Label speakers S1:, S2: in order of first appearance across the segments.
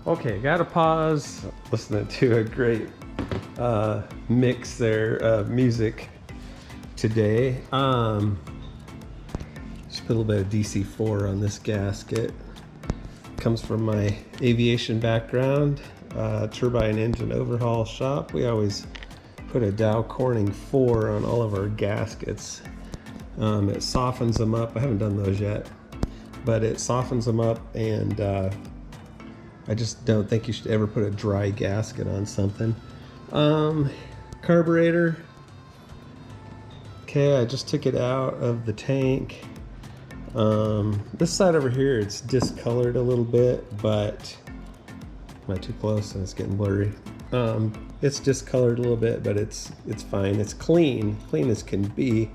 S1: Okay, gotta pause. Listening to a great mix there of music today. Just put a little bit of DC4 on this gasket. Comes from my aviation background, turbine engine overhaul shop. We always put a Dow Corning 4 on all of our gaskets. It softens them up. I haven't done those yet, but it softens them up, and I just don't think you should ever put a dry gasket on something. Carburetor. Okay, I just took it out of the tank. This side over here, it's discolored a little bit, but am I too close and it's getting blurry? It's discolored a little bit, but it's fine. It's clean as can be.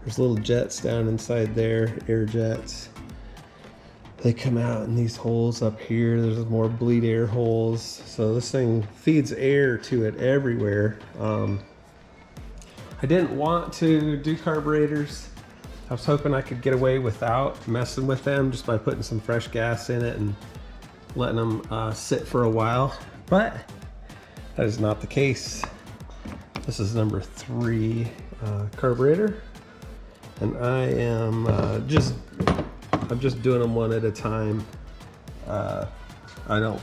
S1: There's little jets down inside there, air jets. They come out in these holes up here. There's more bleed air holes. So this thing feeds air to it everywhere. I didn't want to do carburetors. I was hoping I could get away without messing with them just by putting some fresh gas in it and letting them sit for a while. But that is not the case. This is number 3 carburetor. And I am I'm just doing them one at a time. I don't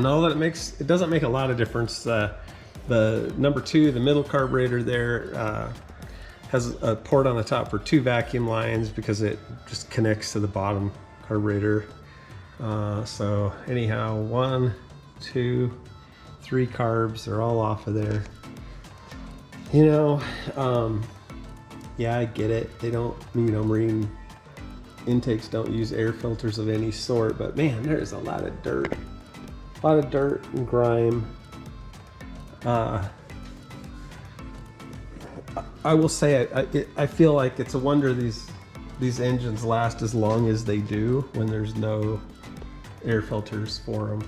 S1: know that it doesn't make a lot of difference. The number 2, the middle carburetor there, has a port on the top for 2 vacuum lines because it just connects to the bottom carburetor. So anyhow, 1, 2, 3 carbs, they're all off of there. You know, yeah, I get it. They don't, marine intakes don't use air filters of any sort, but man, there's a lot of dirt and grime. I will say I feel like it's a wonder these engines last as long as they do when there's no air filters for them.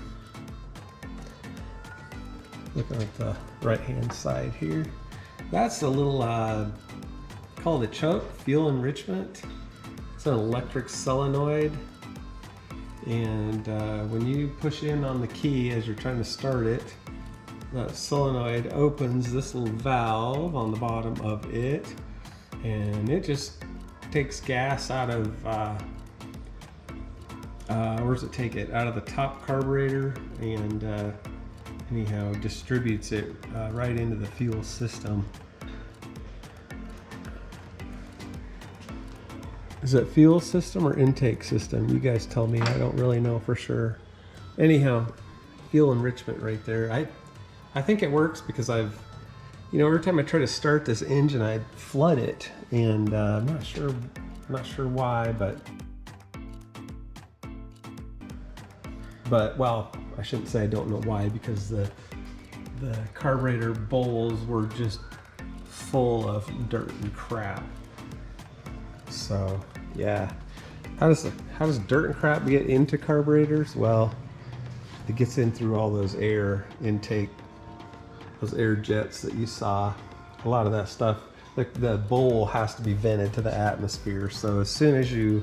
S1: Looking at the right hand side here, that's a little called a choke, fuel enrichment. It's an electric solenoid, and when you push in on the key as you're trying to start it, the solenoid opens this little valve on the bottom of it, and it just takes gas out of where does it take it? Out of the top carburetor, and anyhow distributes it right into the fuel system. Is it fuel system or intake system? You guys tell me. I don't really know for sure. Anyhow, fuel enrichment right there. I think it works because I've, every time I try to start this engine, I flood it, and I'm not sure why, but well, I shouldn't say I don't know why, because the carburetor bowls were just full of dirt and crap. So yeah, how does dirt and crap get into carburetors? Well, it gets in through all those air intake, those air jets that you saw. A lot of that stuff, the bowl has to be vented to the atmosphere. So as soon as you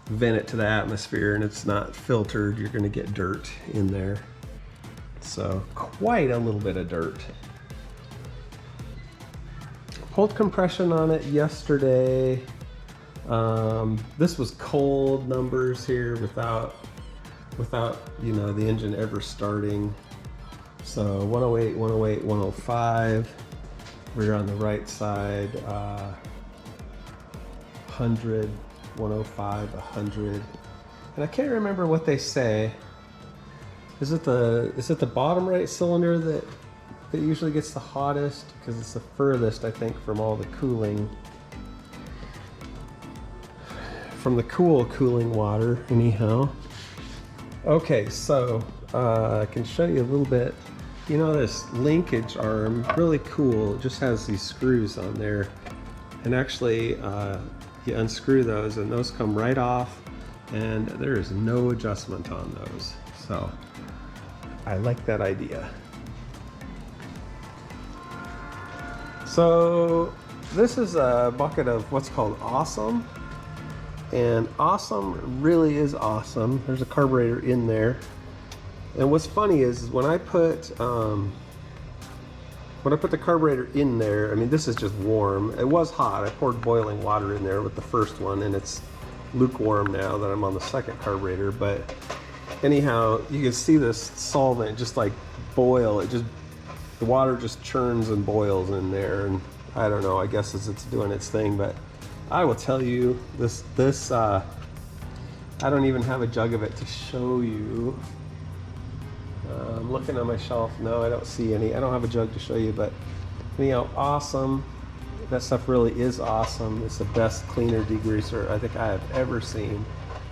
S1: vent it to the atmosphere and it's not filtered, you're going to get dirt in there. So quite a little bit of dirt. Pulled compression on it yesterday. This was cold numbers here without the engine ever starting. So 108, 108, 105. We're on the right side. 100, 105, 100. And I can't remember what they say. Is it the bottom right cylinder that usually gets the hottest? Because it's the furthest, I think, from all the cooling. From the cooling water, anyhow. Okay, so I can show you a little bit. This linkage arm, really cool. It just has these screws on there, and actually you unscrew those and those come right off, and there is no adjustment on those. So I like that idea. So this is a bucket of what's called Awesome. And Awesome really is awesome. There's a carburetor in there. And what's funny is when I put the carburetor in there, I mean, this is just warm. It was hot. I poured boiling water in there with the first one, and it's lukewarm now that I'm on the second carburetor. But anyhow, you can see this solvent just like boil. The water just churns and boils in there, and I don't know, I guess it's doing its thing. But I will tell you, this I don't even have a jug of it to show you. I'm looking on my shelf. No, I don't see any. I don't have a jug to show you, but anyhow, awesome. That stuff really is awesome. It's the best cleaner degreaser I think I have ever seen,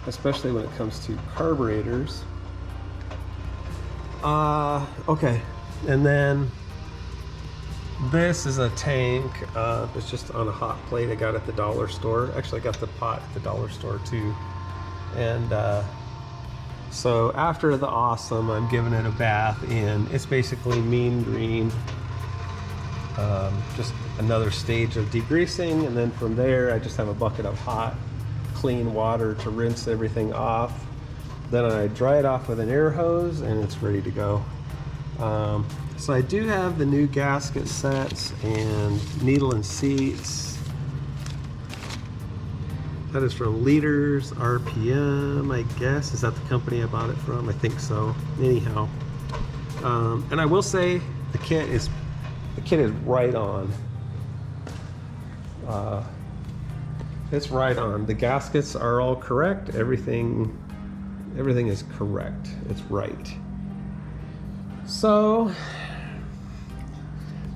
S1: especially when it comes to carburetors. Okay, and then this is a tank. It's just on a hot plate I got at the dollar store. Actually, I got the pot at the dollar store too. And so after the awesome, I'm giving it a bath in, it's basically mean green. Just another stage of degreasing, and then from there I just have a bucket of hot, clean water to rinse everything off. Then I dry it off with an air hose, and it's ready to go. So I do have the new gasket sets and needle and seats. That is from Liters RPM, I guess. Is that the company I bought it from? I think so. Anyhow, and I will say the kit is right on. It's right on. The gaskets are all correct. Everything is correct. It's right. So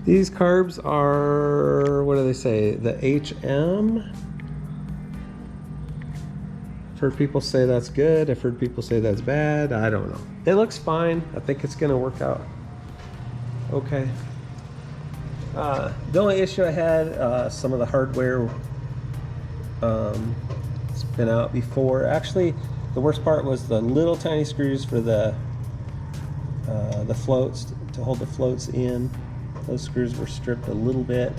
S1: these carbs are, what do they say? The HM. I've heard people say that's good. I've heard people say that's bad. I don't know. It looks fine. I think it's gonna work out okay. The only issue I had, some of the hardware it's been out before. Actually, the worst part was the little tiny screws for the floats, to hold the floats in. Those screws were stripped a little bit.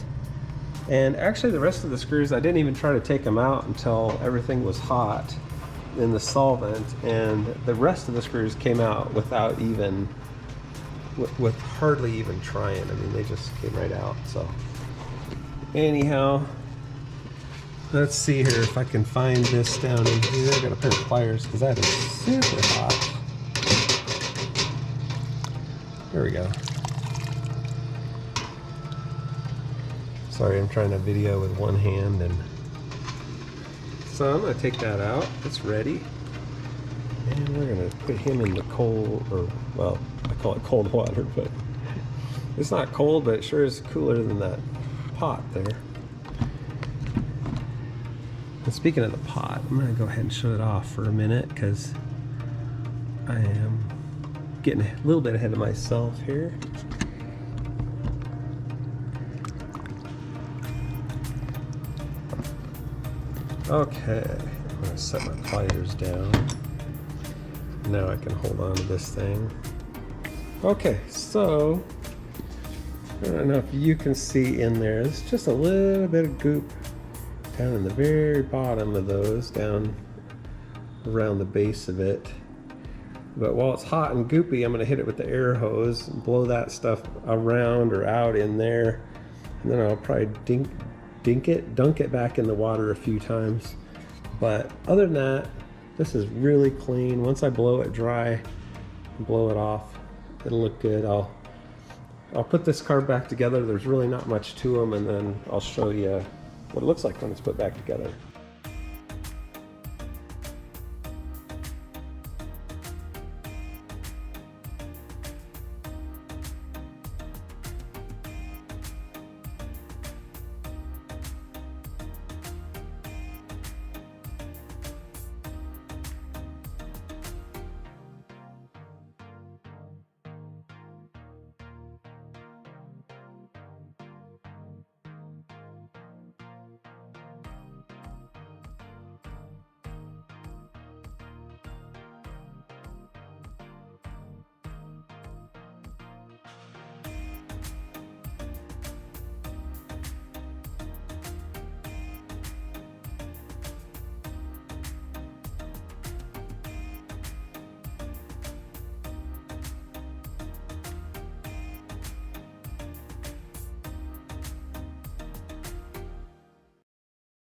S1: And actually the rest of the screws, I didn't even try to take them out until everything was hot in the solvent, and the rest of the screws came out without even, with hardly even trying. I mean, they just came right out. So anyhow, let's see here if I can find this down in here. I got a pair of pliers because that is super hot. There we go. Sorry, I'm trying to video with one hand, and so I'm gonna take that out. It's ready, and we're gonna put him in the cold, or well, I call it cold water, but it's not cold, but it sure is cooler than that pot there. And speaking of the pot, I'm gonna go ahead and shut it off for a minute because I am getting a little bit ahead of myself here. Okay, I'm gonna set my pliers down. Now I can hold on to this thing. Okay, so I don't know if you can see in there, there's just a little bit of goop down in the very bottom of those, down around the base of it. But while it's hot and goopy, I'm gonna hit it with the air hose and blow that stuff around or out in there. And then I'll probably dunk it back in the water a few times. But other than that, this is really clean. Once I blow it dry, blow it off, it'll look good. I'll put this carb back together. There's really not much to them, and then I'll show you what it looks like when it's put back together.